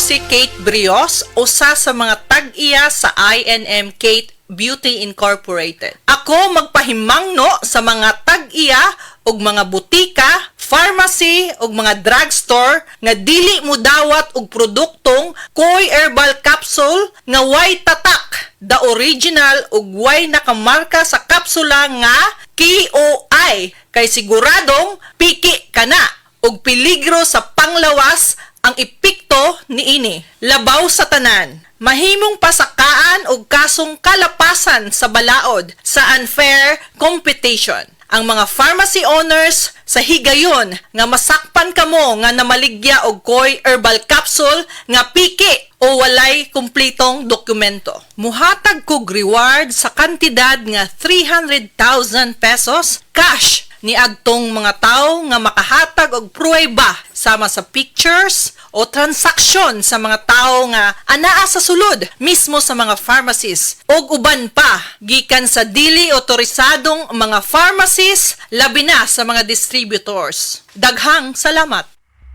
si Kate Brios, usa sa mga tag-iya sa INM Kate Beauty Incorporated. Ako magpahimangno sa mga tag-iya og mga butika, pharmacy ug mga drugstore nga dili mo dawat og produktong Koy Herbal Capsule nga way tatak, the original ug way nakamarka sa kapsula nga KOI kay siguradong piki kana ug peligro sa panglawas ang epekto niini. Labaw sa tanan, mahimong pasakaan og kasong kalapasan sa balaod sa unfair competition. Ang mga pharmacy owners sa higayon nga masakpan kamo nga namaligya og Koy Herbal Capsule nga piki o walay kumplitong dokumento. Muhatag kog reward sa kantidad nga 300,000 pesos cash ni agtong mga tao nga makahatag og pruweba sama sa pictures o transaksyon sa mga tao nga anaa sa sulod mismo sa mga pharmacies og uban pa gikan sa dili otorisadong mga pharmacies labi na sa mga distributors. Daghang salamat.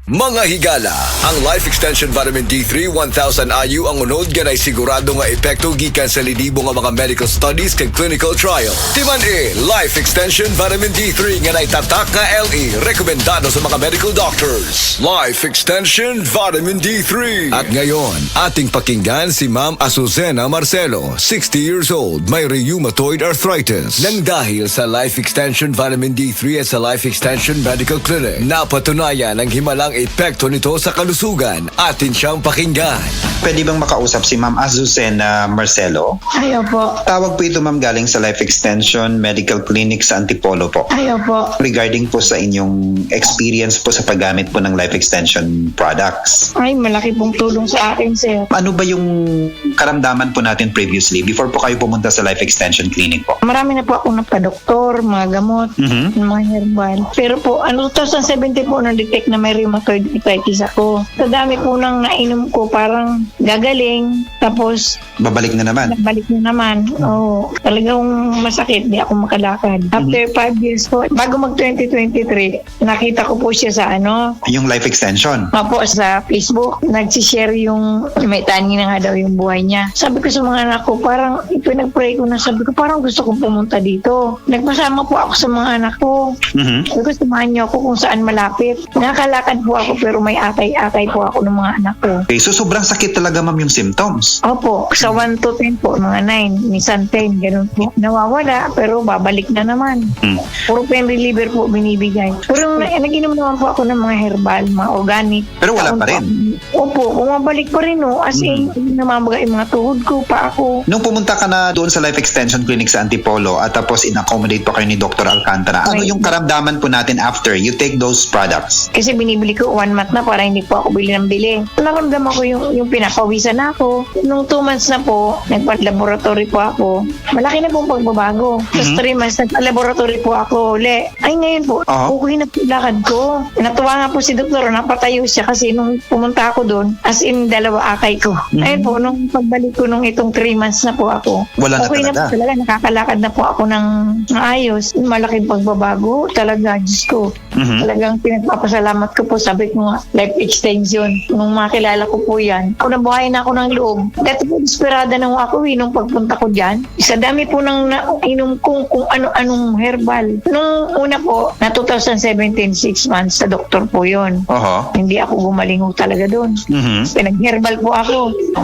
Mga higala, ang Life Extension Vitamin D3 1000 IU ang unod ganay sigurado nga epekto gikan sa lidibo nga mga medical studies kag clinical trial. Timan Life Extension Vitamin D3 nga tatak nga LE rekomendado sa mga medical doctors. Life Extension Vitamin D3. At ngayon, ating pakinggan si Ma'am Azucena Marcelo, 60 years old, may rheumatoid arthritis. Nang dahil sa Life Extension Vitamin D3 at sa Life Extension Medical Clinic, napatunayan ang himalang epekto nito sa kalusugan. Atin siyang pakinggan. Pwede bang makausap si Ma'am Azucena Marcelo? Ayaw po. Tawag po ito ma'am galing sa Life Extension Medical Clinic sa Antipolo po. Ayaw po. Regarding po sa inyong experience po sa paggamit po ng Life Extension products. Ay, malaki pong tulong sa akin, sir. Ano ba yung karamdaman po natin previously before po kayo pumunta sa Life Extension Clinic po? Marami na po akong napadoktor, mga gamot, mga herbal. Pero po, 2017 po na-detect na may rheumatoid arthritis ako. Sa dami po nang nainom ko, parang gagaling. Tapos, Babalik na naman. balik na naman. Oo, talagang masakit. Di ako makalakad. After 5 years po, bago mag-2023, nakita ko po siya sa Yung Life Extension. Opo, sa Facebook, nagsishare yung may tani na nga daw yung buhay niya. Sabi ko sa mga anak ko, parang ipinag-pray ko na sabi ko, parang gusto kong pumunta dito. Nagpasama po ako sa mga anak ko. Sabi ko, samahan niyo ako kung saan malapit. Nakakalakad po ako pero may atay-atay po ako ng mga anak ko. Okay, so sobrang sakit talaga ma'am yung symptoms. Opo, sa 1 to 10 po, mga 9, minsan 10, ganun po. Nawawala, pero babalik na naman. Puro pain reliever po binibigay. Pero nag-inom naman po ako ng mga herbal, mga organic. Pero wala pa rin. Opo, bumabalik pa rin as in, namamaga yung mga tuhod ko, pa ako. Nung pumunta ka na doon sa Life Extension Clinic sa Antipolo at tapos in-accommodate pa kayo ni Dr. Alcantara, ano yung karamdaman po natin after you take those products? Kasi binibili ko 1 month na para hindi po ako bili ng bili. Naramdaman ko yung pinapawisan na ako. Nung 2 months na po, nagpa-laboratory po ako. Malaki na pong pagbabago. Tapos 3 months, nagpa-laboratory po ako uli. Ay ngayon po, okay na po lakad ko. Natuwa nga po si doktor, napatayo siya kasi nung pumunta ako doon, as in 2 akay ko. Ayun po, nung pagbalik ko nung itong 3 months na po ako, Wala na okay na po talaga. talaga. Nakakalakad na po ako ng ayos. Malaking pagbabago talaga, Diyos ko. Talagang pinagpapasalamat ko po, sabi ko nga, life extension. Nung makilala ko po yan, ako nabuhay na ako ng loob. Dati po, desperada na ako nung pagpunta ko dyan. Sa dami po nang nainom kung ano-anong herbal. Nung una po, na 2017, 6 months, sa doktor po yon. Hindi ako gumaling talaga doon. Pinag-herbal po ako.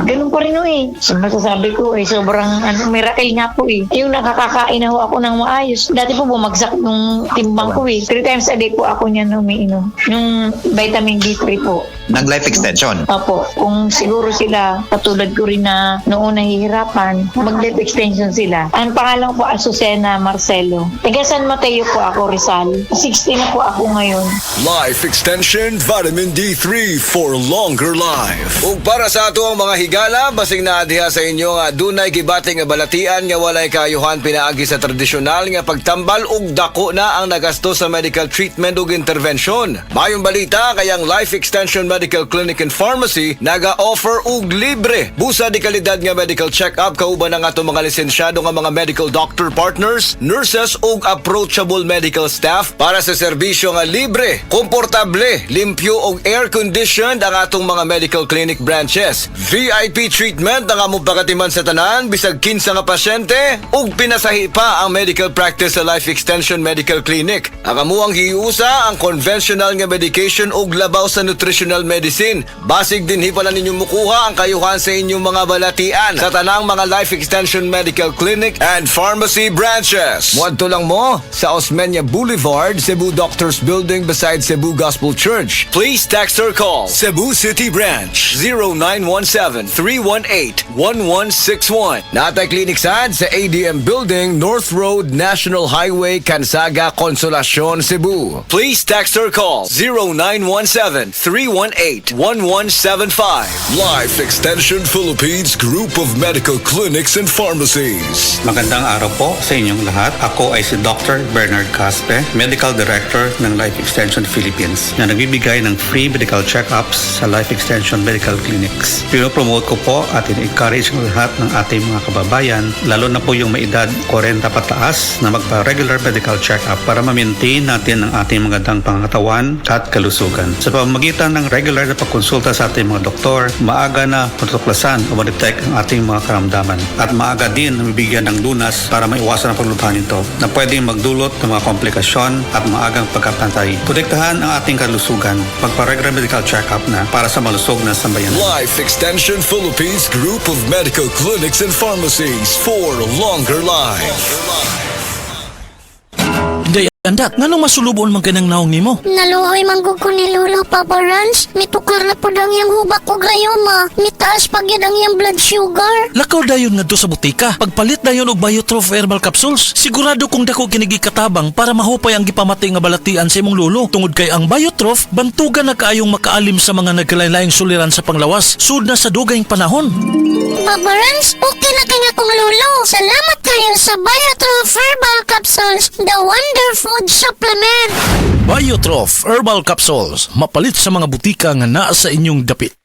Ganun pa rin So, masasabi ko sobrang miracle nga po Yung nakakakain na ako ng maayos. Dati po bumagsak yung timbang ko 3 times a day po ako niyan umiinom. Yung vitamin D3 po. Ng Life Extension? Opo. Kung siguro sila, katulad ko rin na noong nahihirapan, mag-life extension sila. Ang pangalan ko po, Azucena Marcelo. Taga San Mateo po ako, Rizal. 60 na po ako ngayon. Life Extension Vitamin D3 for longer life. Ug para sa ato ang mga higala, basing naadiha sa inyo nga dunay gibating nga balatian nga walay kayuhan pinaagi sa tradisyonal nga pagtambal ug dako na ang nagasto sa medical treatment ug intervention. Mayong balita, na kayang Life Extension Medical Clinic and Pharmacy naga-offer og libre busa di kalidad nga medical check-up kauban ang atong mga lisensyado nga mga medical doctor partners, nurses ug approachable medical staff para sa serbisyo nga libre, komportable, limpyo ug air-conditioned ang atong mga medical clinic branches. VIP treatment ang among pagatiman sa tanan bisag kinsa nga pasyente ug pinasahi pa ang medical practice sa Life Extension Medical Clinic. Ang amuang hiusa ang conventional nga medication ug labaw sa nutritional medicine. Basig din hipalan ninyo mukuha ang kayuhan sa inyong mga balatian sa tanang mga Life Extension Medical Clinic and Pharmacy branches. Muadto lang mo sa Osmeña Boulevard, Cebu Doctors Building beside Cebu Gospel Church. Please text or call Cebu City Branch 0917-318-1161. Natay Clinic sad sa ADM Building, North Road, National Highway, Cansaga, Consolacion, Cebu. Please text or call 0917-318-1175. Life Extension Philippines Group of Medical Clinics and Pharmacies. Magandang araw po sa inyong lahat. Ako ay si Dr. Bernard Caspe, Medical Director ng Life Extension Philippines na nagbibigay ng free medical check-ups sa Life Extension Medical Clinics. Pinopromote ko po at in-encourage ng lahat ng ating mga kababayan, lalo na po yung may edad 40 pataas na magpa-regular medical check-up para ma-maintain natin ang ating magandang pangangatawan at kalusugan. Sa pamamagitan ng regular na pagkonsulta sa ating mga doktor, maaga na matutuklasan o ma-detect ang ating mga karamdaman at maaga din na mabigyan ng lunas para maiwasan ang paglubhan nito na pwedeng magdulot ng mga komplikasyon at maagang pagkapantay. Protektahan ang ating kalusugan. Magpa-regular medical check-up na para sa malusog na sambayan. Life Extension Philippines Group of Medical Clinics and Pharmacies for longer life. Day, andak, nganong masulubon man kanang naong nimo? Naluhoy manggug ko ni Lolo, Papa Rans. Mitukar na po dang yung hubak ko gayoma. Mitaas pag yan ang yung blood sugar. Lakaw dayon nga do sa butika. Pagpalit dayon og Biotrof herbal capsules. Sigurado kung dako kinigi katabang para mahupay ang gipamatay nga balatian sa imong lolo. Tungod kay ang Biotrof, bantugan na kaayong makaalim sa mga nagkalain-laing suliran sa panglawas. Sud na sa dugayng panahon. Papa Rans, okay na kaya kong Lolo. Salamat kayo sa Biotrof Herbal Capsules, the Wonder Food Supplement. Biotrof herbal capsules. Mapalit sa mga butika nga naa sa inyong dapit.